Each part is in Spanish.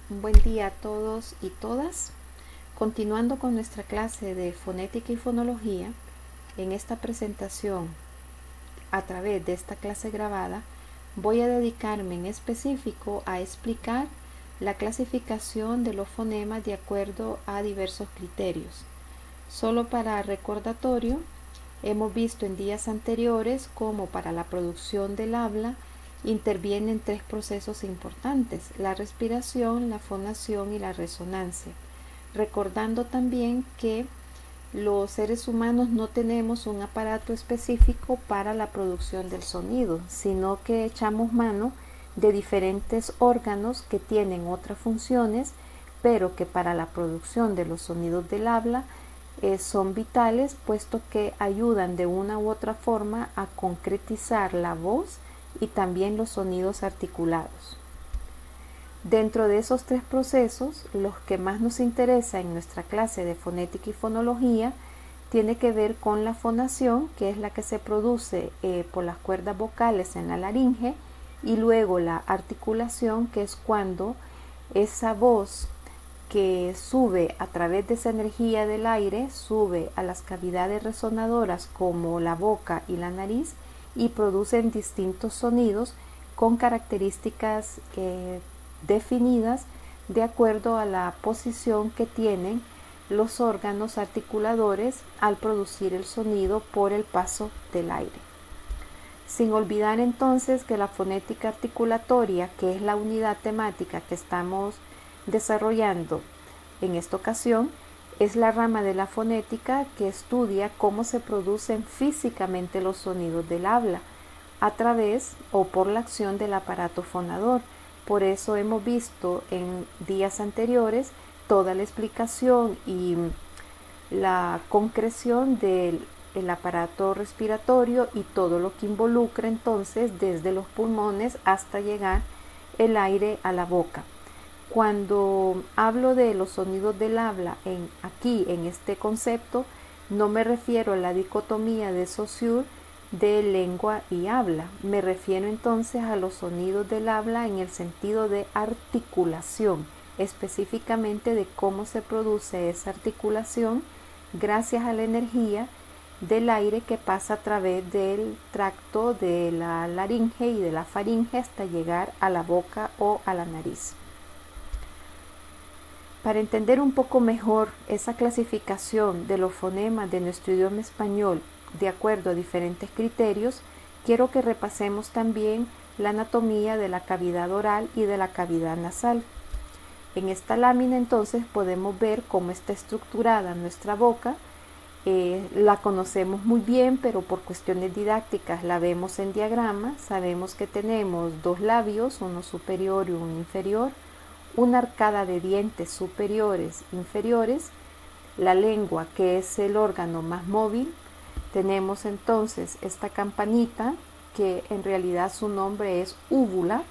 Un buen día a todos y todas. Continuando con nuestra clase de fonética y fonología, en esta presentación, a través de esta clase grabada, voy a dedicarme en específico a explicar la clasificación de los fonemas de acuerdo a diversos criterios. Solo para recordatorio, hemos visto en días anteriores cómo para la producción del habla intervienen tres procesos importantes: la respiración, la fonación y la resonancia. Recordando también que los seres humanos no tenemos un aparato específico para la producción del sonido, sino que echamos mano de diferentes órganos que tienen otras funciones, pero que para la producción de los sonidos del habla son vitales, puesto que ayudan de una u otra forma a concretizar la voz y también los sonidos articulados. Dentro de esos tres procesos, los que más nos interesa en nuestra clase de fonética y fonología tiene que ver con la fonación, que es la que se produce por las cuerdas vocales en la laringe, y luego la articulación, que es cuando esa voz que sube a través de esa energía del aire, sube a las cavidades resonadoras como la boca y la nariz y producen distintos sonidos con características definidas de acuerdo a la posición que tienen los órganos articuladores al producir el sonido por el paso del aire. Sin olvidar entonces que la fonética articulatoria, que es la unidad temática que estamos desarrollando en esta ocasión, es la rama de la fonética que estudia cómo se producen físicamente los sonidos del habla a través o por la acción del aparato fonador. Por eso hemos visto en días anteriores toda la explicación y la concreción del aparato respiratorio y todo lo que involucra entonces desde los pulmones hasta llegar el aire a la boca. Cuando hablo de los sonidos del habla aquí en este concepto, no me refiero a la dicotomía de Saussure de lengua y habla. Me refiero entonces a los sonidos del habla en el sentido de articulación, específicamente de cómo se produce esa articulación gracias a la energía del aire que pasa a través del tracto de la laringe y de la faringe hasta llegar a la boca o a la nariz. Para entender un poco mejor esa clasificación de los fonemas de nuestro idioma español de acuerdo a diferentes criterios, quiero que repasemos también la anatomía de la cavidad oral y de la cavidad nasal. En esta lámina entonces podemos ver cómo está estructurada nuestra boca. La conocemos muy bien, pero por cuestiones didácticas la vemos en diagrama. Sabemos que tenemos dos labios, uno superior y uno inferior, una arcada de dientes superiores e inferiores, la lengua, que es el órgano más móvil. Tenemos entonces esta campanita, que en realidad su nombre es úvula,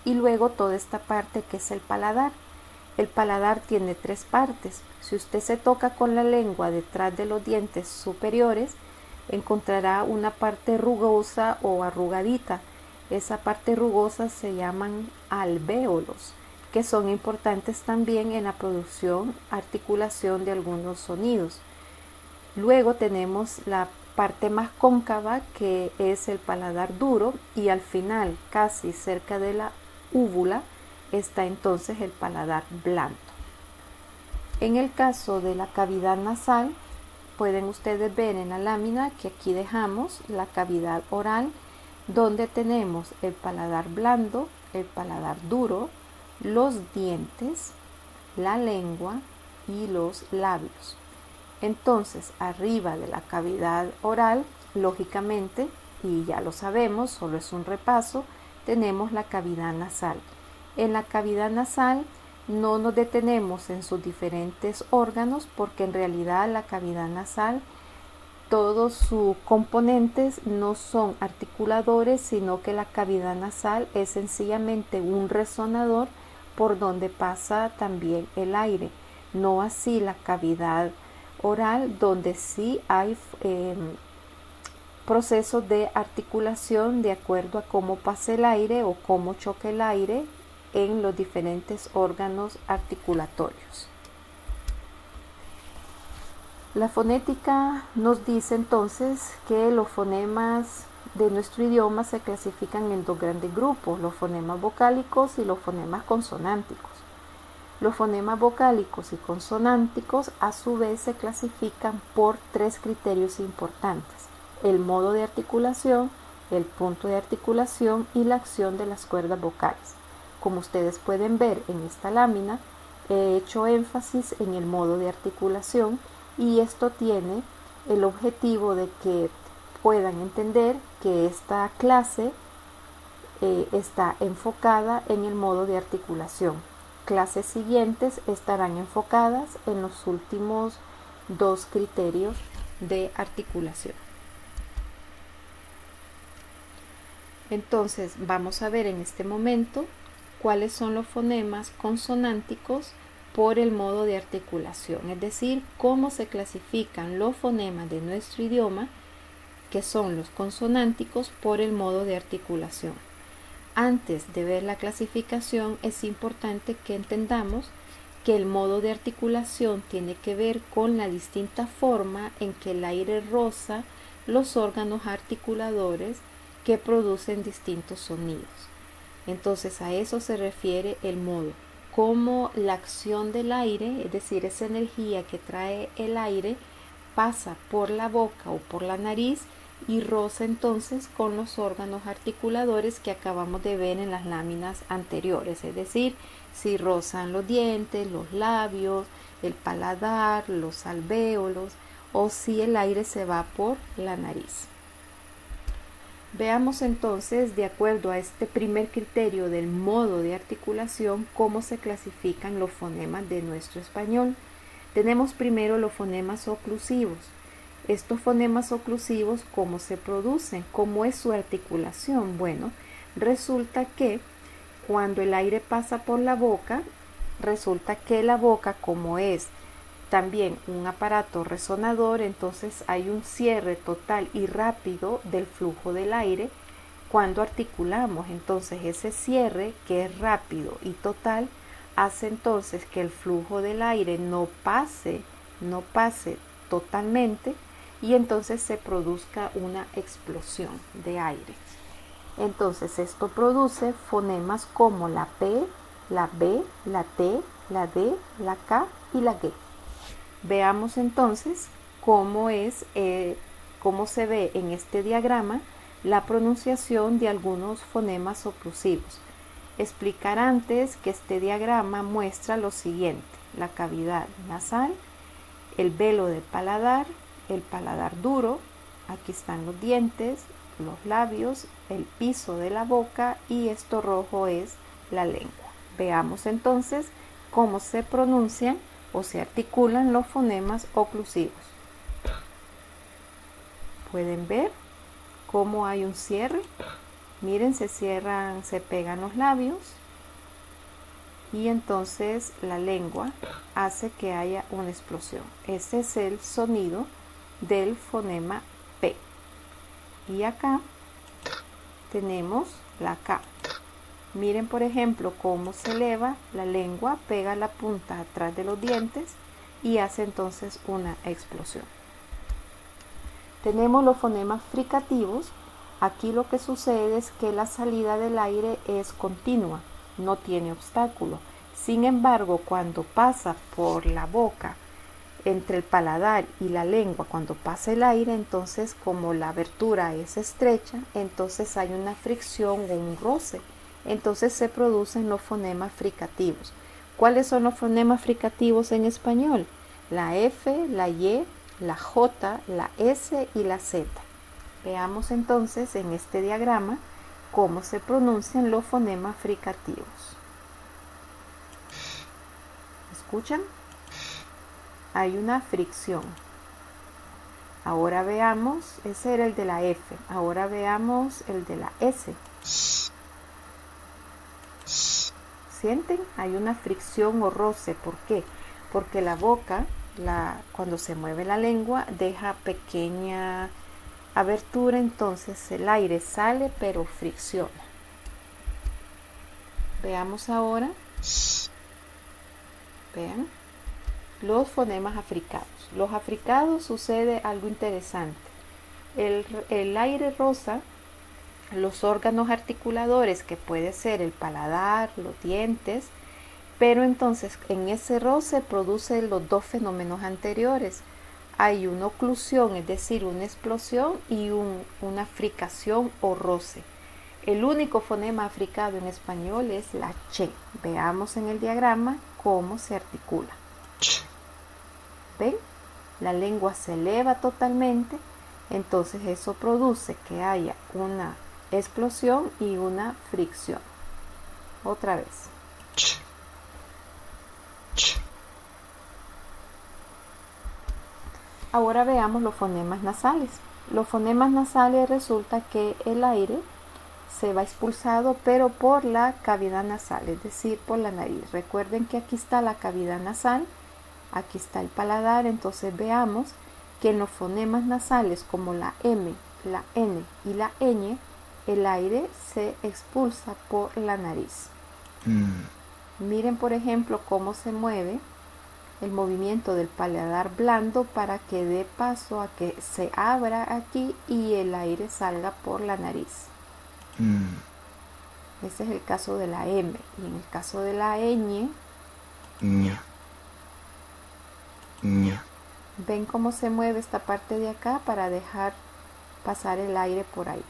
y luego toda esta parte que es el paladar. El paladar tiene tres partes. Si usted se toca con la lengua detrás de los dientes superiores, encontrará una parte rugosa o arrugadita. Esa parte rugosa se llaman alvéolos, que son importantes también en la producción, articulación de algunos sonidos. Luego tenemos la parte más cóncava, que es el paladar duro, y al final, casi cerca de la úvula, está entonces el paladar blando. En el caso de la cavidad nasal, pueden ustedes ver en la lámina que aquí dejamos la cavidad oral, donde tenemos el paladar blando, el paladar duro, los dientes, la lengua y los labios. Entonces, arriba de la cavidad oral, lógicamente, y ya lo sabemos, solo es un repaso, tenemos la cavidad nasal. En la cavidad nasal no nos detenemos en sus diferentes órganos, porque en realidad la cavidad nasal, todos sus componentes no son articuladores, sino que la cavidad nasal es sencillamente un resonador por donde pasa también el aire. No así la cavidad oral, donde sí hay procesos de articulación de acuerdo a cómo pasa el aire o cómo choca el aire en los diferentes órganos articulatorios. La fonética nos dice entonces que los fonemas de nuestro idioma se clasifican en dos grandes grupos, los fonemas vocálicos y los fonemas consonánticos. Los fonemas vocálicos y consonánticos a su vez se clasifican por tres criterios importantes: el modo de articulación, el punto de articulación y la acción de las cuerdas vocales. Como ustedes pueden ver en esta lámina, he hecho énfasis en el modo de articulación y esto tiene el objetivo de que puedan entender que esta clase está enfocada en el modo de articulación. Clases siguientes estarán enfocadas en los últimos dos criterios de articulación. Entonces vamos a ver en este momento cuáles son los fonemas consonánticos por el modo de articulación, es decir, cómo se clasifican los fonemas de nuestro idioma, que son los consonánticos, por el modo de articulación. Antes de ver la clasificación, es importante que entendamos que el modo de articulación tiene que ver con la distinta forma en que el aire roza los órganos articuladores que producen distintos sonidos. Entonces a eso se refiere el modo, como la acción del aire, es decir, esa energía que trae el aire, pasa por la boca o por la nariz y roza entonces con los órganos articuladores que acabamos de ver en las láminas anteriores, es decir, si rozan los dientes, los labios, el paladar, los alvéolos, o si el aire se va por la nariz. Veamos entonces, de acuerdo a este primer criterio del modo de articulación, cómo se clasifican los fonemas de nuestro español. Tenemos primero los fonemas oclusivos. Estos fonemas oclusivos, ¿cómo se producen? ¿Cómo es su articulación? Bueno, resulta que cuando el aire pasa por la boca, resulta que la boca, como es también un aparato resonador, entonces hay un cierre total y rápido del flujo del aire cuando articulamos. Entonces ese cierre, que es rápido y total, hace entonces que el flujo del aire no pase totalmente y entonces se produzca una explosión de aire. Entonces esto produce fonemas como la P, la B, la T, la D, la K y la G. Veamos entonces cómo se ve en este diagrama la pronunciación de algunos fonemas oclusivos. Explicar antes que este diagrama muestra lo siguiente: la cavidad nasal, el velo del paladar, el paladar duro, aquí están los dientes, los labios, el piso de la boca y esto rojo es la lengua. Veamos entonces cómo se pronuncian o se articulan los fonemas oclusivos. Pueden ver cómo hay un cierre. Miren, se cierran, se pegan los labios y entonces la lengua hace que haya una explosión. Ese es el sonido del fonema P. Y acá tenemos la K. Miren, por ejemplo, cómo se eleva la lengua, pega la punta atrás de los dientes y hace entonces una explosión. Tenemos los fonemas fricativos. Aquí lo que sucede es que la salida del aire es continua, no tiene obstáculo. Sin embargo, cuando pasa por la boca, entre el paladar y la lengua, cuando pasa el aire, entonces como la abertura es estrecha, entonces hay una fricción o un roce. Entonces se producen los fonemas fricativos. ¿Cuáles son los fonemas fricativos en español? La F, la Y, la J, la S y la Z. Veamos entonces en este diagrama cómo se pronuncian los fonemas fricativos. ¿Escuchan? Hay una fricción. Ahora veamos, ese era el de la F. Ahora veamos el de la S. ¿Sienten? Hay una fricción o roce. ¿Por qué? Porque la boca, cuando se mueve la lengua, deja pequeña abertura, entonces el aire sale pero fricciona. Veamos ahora, vean, los fonemas africados. Los africados sucede algo interesante. El aire roza los órganos articuladores, que puede ser el paladar, los dientes, pero entonces en ese roce produce los dos fenómenos anteriores. Hay una oclusión, es decir, una explosión, y una fricación o roce. El único fonema africado en español es la che. Veamos en el diagrama cómo se articula. ¿Ven? La lengua se eleva totalmente, entonces eso produce que haya una explosión y una fricción. Otra vez. Ahora veamos los fonemas nasales. Los fonemas nasales resulta que el aire se va expulsado, pero por la cavidad nasal, es decir, por la nariz. Recuerden que aquí está la cavidad nasal, aquí está el paladar, entonces veamos que en los fonemas nasales como la M, la N y la ñ, el aire se expulsa por la nariz. Miren, por ejemplo, cómo se mueve el movimiento del paladar blando para que dé paso a que se abra aquí y el aire salga por la nariz. Ese es el caso de la M. Y en el caso de la ñ, ven cómo se mueve esta parte de acá para dejar pasar el aire por ahí.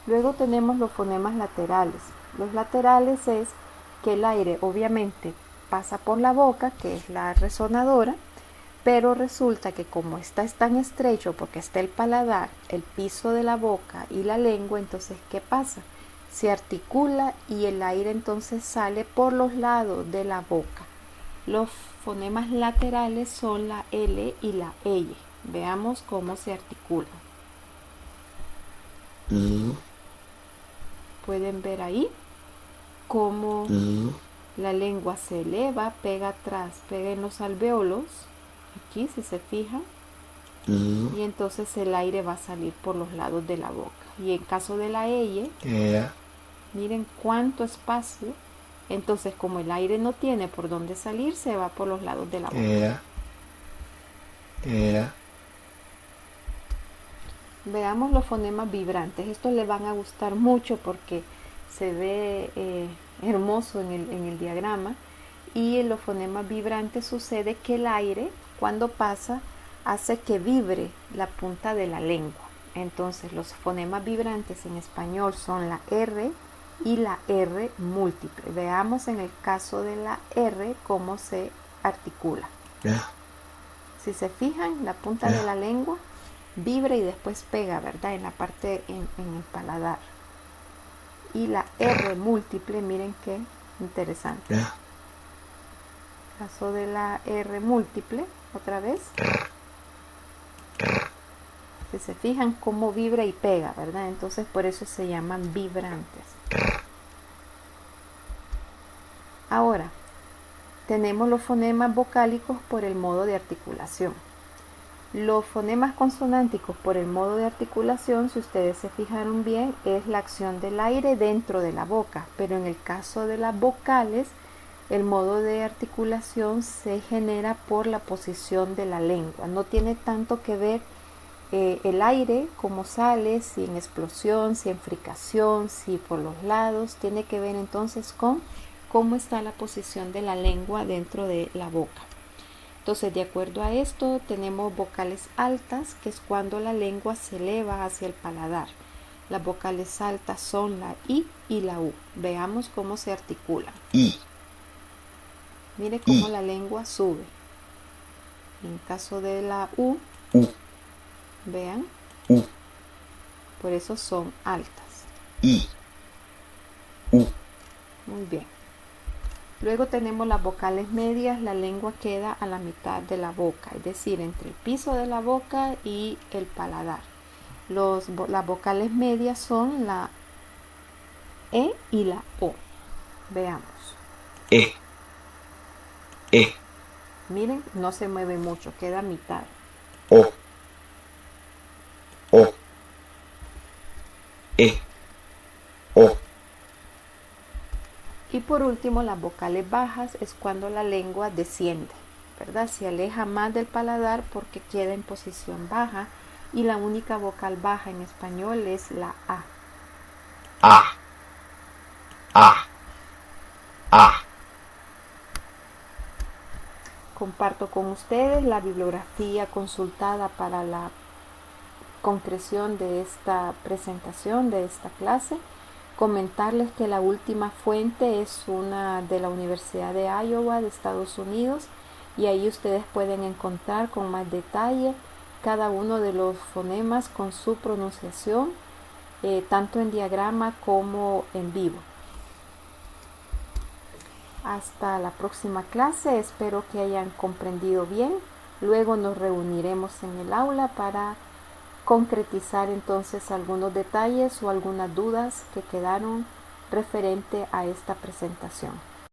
Luego tenemos los fonemas laterales. Los laterales es que el aire obviamente pasa por la boca, que es la resonadora, pero resulta que como es tan estrecho, porque está el paladar, el piso de la boca y la lengua, entonces ¿qué pasa? Se articula y el aire entonces sale por los lados de la boca. Los fonemas laterales son la L y la L. Veamos cómo se articulan. Pueden ver ahí cómo la lengua se eleva, pega atrás, pega en los alvéolos, aquí si se fijan, y entonces el aire va a salir por los lados de la boca. Y en caso de la L, miren cuánto espacio, entonces como el aire no tiene por dónde salir, se va por los lados de la boca. Veamos los fonemas vibrantes. Estos les van a gustar mucho porque se ve hermoso en el diagrama. Y en los fonemas vibrantes sucede que el aire, cuando pasa, hace que vibre la punta de la lengua. Entonces los fonemas vibrantes en español son la R y la R múltiple. Veamos en el caso de la R cómo se articula. Si se fijan, la punta de la lengua vibra y después pega, ¿verdad? En la parte, en el paladar. Y la R múltiple, miren qué interesante. Caso de la R múltiple, otra vez. Si se fijan cómo vibra y pega, ¿verdad? Entonces por eso se llaman vibrantes. Ahora, tenemos los fonemas vocálicos por el modo de articulación. Los fonemas consonánticos por el modo de articulación, si ustedes se fijaron bien, es la acción del aire dentro de la boca, pero en el caso de las vocales, el modo de articulación se genera por la posición de la lengua. No tiene tanto que ver el aire, cómo sale, si en explosión, si en fricación, si por los lados, tiene que ver entonces con cómo está la posición de la lengua dentro de la boca. Entonces, de acuerdo a esto, tenemos vocales altas, que es cuando la lengua se eleva hacia el paladar. Las vocales altas son la I y la U. Veamos cómo se articulan. Mire cómo la lengua sube. En caso de la U, vean, por eso son altas. Muy bien. Luego tenemos las vocales medias, la lengua queda a la mitad de la boca, es decir, entre el piso de la boca y el paladar. Las vocales medias son la E y la O. Veamos. Miren, no se mueve mucho, queda a mitad. por último, las vocales bajas es cuando la lengua desciende, ¿verdad? Se aleja más del paladar porque queda en posición baja, y la única vocal baja en español es la A. Comparto con ustedes la bibliografía consultada para la concreción de esta presentación, de esta clase. Comentarles que la última fuente es una de la Universidad de Iowa de Estados Unidos, y ahí ustedes pueden encontrar con más detalle cada uno de los fonemas con su pronunciación, tanto en diagrama como en vivo. Hasta la próxima clase, espero que hayan comprendido bien. Luego nos reuniremos en el aula para concretizar entonces algunos detalles o algunas dudas que quedaron referente a esta presentación.